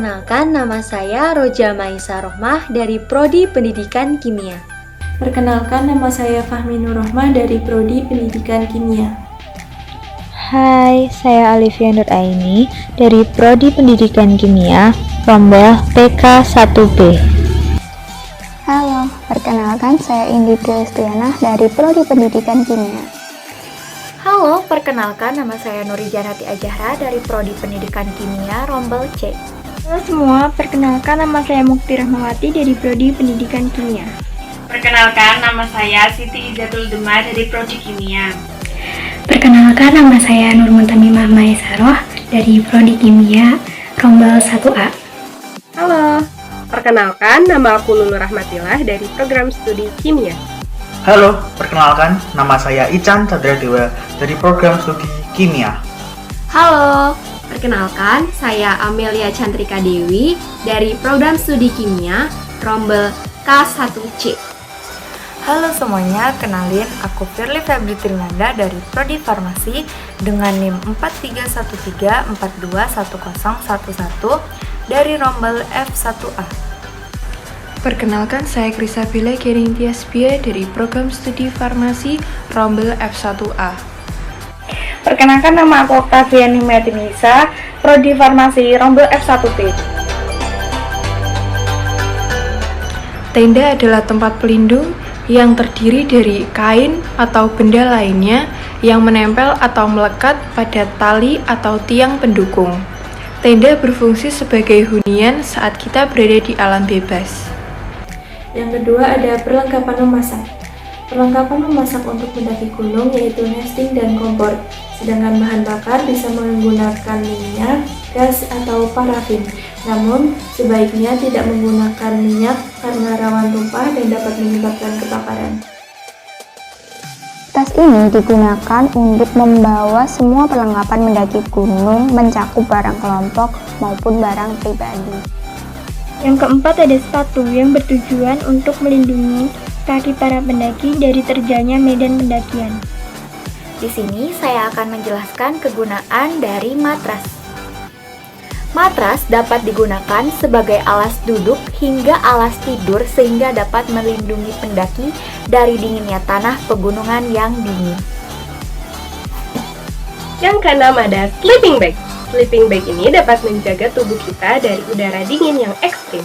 Perkenalkan, nama saya Roja Maisa Rohmah dari Prodi Pendidikan Kimia. Perkenalkan, nama saya Fahmi Nur Rohmah dari Prodi Pendidikan Kimia. Hai, saya Alivia Nur Aini dari Prodi Pendidikan Kimia, Rombel PK1B. Halo, perkenalkan saya Indi Priestiana dari Prodi Pendidikan Kimia. Halo, perkenalkan nama saya Nuri Janati Ajahra dari Prodi Pendidikan Kimia, Rombel C. Halo semua, perkenalkan nama saya Mukti Rahmawati dari Prodi Pendidikan Kimia. Perkenalkan nama saya Siti Izatul Dema dari Prodi Kimia. Perkenalkan nama saya Nur Muntamimah Maesaroh dari Prodi Kimia, Rombel 1A. Halo, perkenalkan nama aku Lulu Rahmatillah dari Program Studi Kimia. Halo, perkenalkan nama saya Ican Chandra Dewa dari Program Studi Kimia. Halo, perkenalkan saya Amelia Cantrika Dewi dari Program Studi Kimia, Rombel K1C. Halo semuanya, kenalin aku Firly Febri Trinanda dari Prodi Farmasi dengan NIM 4313421011 dari Rombel F1A. Perkenalkan, saya Krisabila Kering Tiasbia dari Program Studi Farmasi Rombel F1A. Perkenalkan nama aku Octavian Himayatinisa, Prodi Farmasi Rombel F1B. Tenda adalah tempat pelindung yang terdiri dari kain atau benda lainnya yang menempel atau melekat pada tali atau tiang pendukung. Tenda berfungsi sebagai hunian saat kita berada di alam bebas. Yang kedua ada perlengkapan memasak. Perlengkapan memasak untuk mendaki gunung yaitu nesting dan kompor. Sedangkan bahan bakar bisa menggunakan minyak, gas, atau parafin. Namun, sebaiknya tidak menggunakan minyak karena rawan tumpah dan dapat menyebabkan kebakaran. Tas ini digunakan untuk membawa semua perlengkapan mendaki gunung, mencakup barang kelompok maupun barang pribadi. Yang keempat ada sepatu yang bertujuan untuk melindungi kaki para pendaki dari terjalnya medan pendakian. Di sini saya akan menjelaskan kegunaan dari matras. Matras dapat digunakan sebagai alas duduk hingga alas tidur sehingga dapat melindungi pendaki dari dinginnya tanah pegunungan yang dingin. Yang keenam ada sleeping bag. Sleeping bag ini dapat menjaga tubuh kita dari udara dingin yang ekstrim,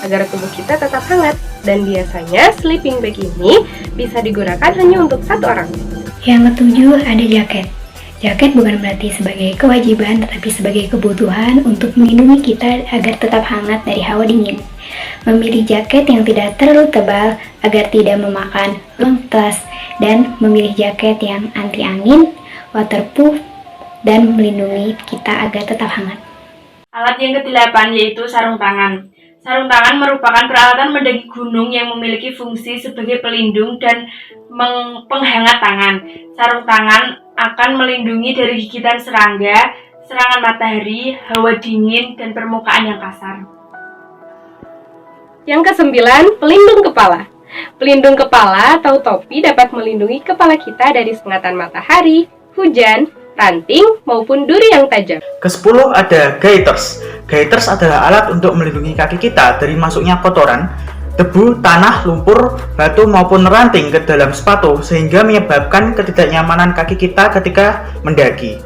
agar tubuh kita tetap hangat. Dan biasanya sleeping bag ini bisa digunakan hanya untuk satu orang. Yang ketujuh ada jaket. Jaket bukan berarti sebagai kewajiban, tetapi sebagai kebutuhan untuk melindungi kita agar tetap hangat dari hawa dingin. Memilih jaket yang tidak terlalu tebal agar tidak memakan ruang tas, dan memilih jaket yang anti angin, waterproof, dan melindungi kita agar tetap hangat. Alat yang ke-8 yaitu sarung tangan. Sarung tangan merupakan peralatan mendaki gunung yang memiliki fungsi sebagai pelindung dan penghangat tangan. Sarung tangan akan melindungi dari gigitan serangga, serangan matahari, hawa dingin, dan permukaan yang kasar. Yang ke-9, pelindung kepala. Pelindung kepala atau topi dapat melindungi kepala kita dari sengatan matahari, hujan, ranting, maupun duri yang tajam. Ke-10 ada gaiters. Gaiters adalah alat untuk melindungi kaki kita dari masuknya kotoran, debu, tanah, lumpur, batu, maupun ranting ke dalam sepatu sehingga menyebabkan ketidaknyamanan kaki kita ketika mendaki.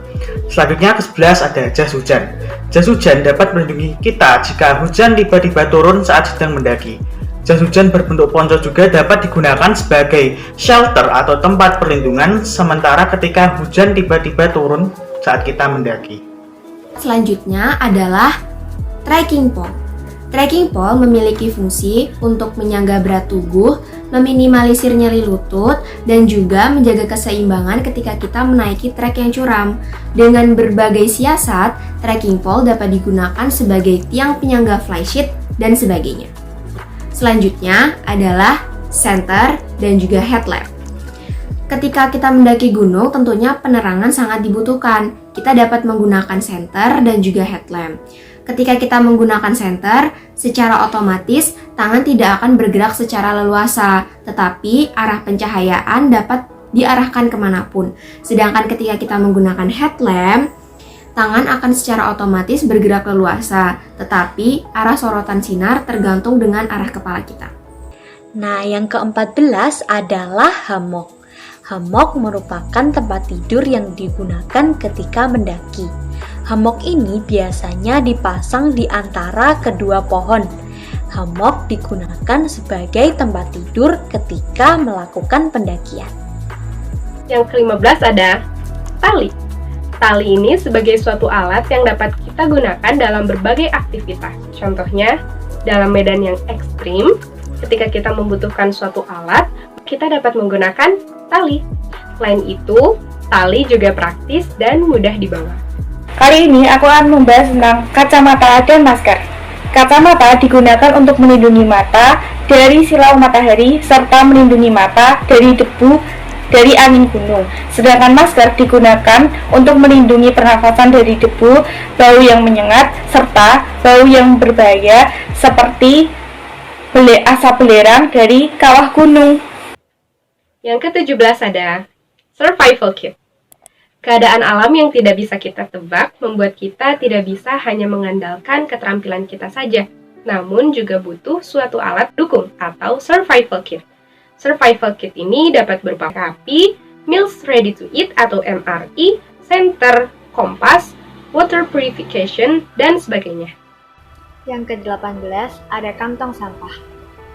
Selanjutnya ke-11 ada jas hujan. Jas hujan dapat melindungi kita jika hujan tiba-tiba turun saat sedang mendaki. Jas hujan berbentuk ponco juga dapat digunakan sebagai shelter atau tempat perlindungan sementara ketika hujan tiba-tiba turun saat kita mendaki. Selanjutnya adalah trekking pole. Trekking pole memiliki fungsi untuk menyangga berat tubuh, meminimalisir nyeri lutut, dan juga menjaga keseimbangan ketika kita menaiki trek yang curam. Dengan berbagai siasat, trekking pole dapat digunakan sebagai tiang penyangga flysheet dan sebagainya. Selanjutnya adalah center dan juga headlamp. Ketika kita mendaki gunung, tentunya penerangan sangat dibutuhkan. Kita dapat menggunakan center dan juga headlamp. Ketika kita menggunakan center, secara otomatis tangan tidak akan bergerak secara leluasa, tetapi arah pencahayaan dapat diarahkan kemanapun. Sedangkan ketika kita menggunakan headlamp, tangan akan secara otomatis bergerak leluasa, tetapi arah sorotan sinar tergantung dengan arah kepala kita. Nah, yang ke-14 adalah hammock. Hammock merupakan tempat tidur yang digunakan ketika mendaki. Hammock ini biasanya dipasang di antara kedua pohon. Hammock digunakan sebagai tempat tidur ketika melakukan pendakian. Yang ke-15 ada tali. Tali ini sebagai suatu alat yang dapat kita gunakan dalam berbagai aktivitas. Contohnya, dalam medan yang ekstrim, ketika kita membutuhkan suatu alat, kita dapat menggunakan tali. Selain itu, tali juga praktis dan mudah dibawa. Kali ini aku akan membahas tentang kacamata dan masker. Kacamata digunakan untuk melindungi mata dari silau matahari serta melindungi mata dari debu dari angin gunung. Sedangkan masker digunakan untuk melindungi pernafasan dari debu, bau yang menyengat, serta bau yang berbahaya seperti asap belerang dari kawah gunung. Yang ke-17 ada survival kit. Keadaan alam yang tidak bisa kita tebak membuat kita tidak bisa hanya mengandalkan keterampilan kita saja, namun juga butuh suatu alat dukung atau survival kit. Survival kit ini dapat berupa api, meals ready to eat atau MRE, senter, kompas, water purification, dan sebagainya. Yang ke-18 ada kantong sampah.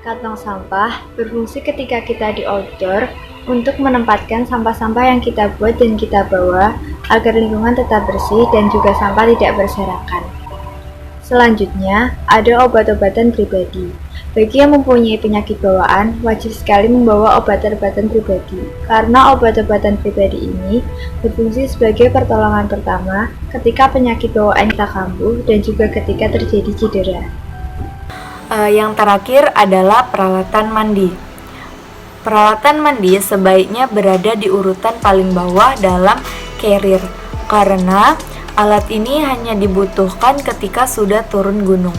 Kantong sampah berfungsi ketika kita di outdoor untuk menempatkan sampah-sampah yang kita buat dan kita bawa agar lingkungan tetap bersih dan juga sampah tidak berserakan. Selanjutnya, ada obat-obatan pribadi. Bagi yang mempunyai penyakit bawaan, wajib sekali membawa obat-obatan pribadi, karena obat-obatan pribadi ini berfungsi sebagai pertolongan pertama ketika penyakit bawaan kita kambuh dan juga ketika terjadi cedera. Yang terakhir adalah peralatan mandi. Peralatan mandi sebaiknya berada di urutan paling bawah dalam carrier, karena alat ini hanya dibutuhkan ketika sudah turun gunung.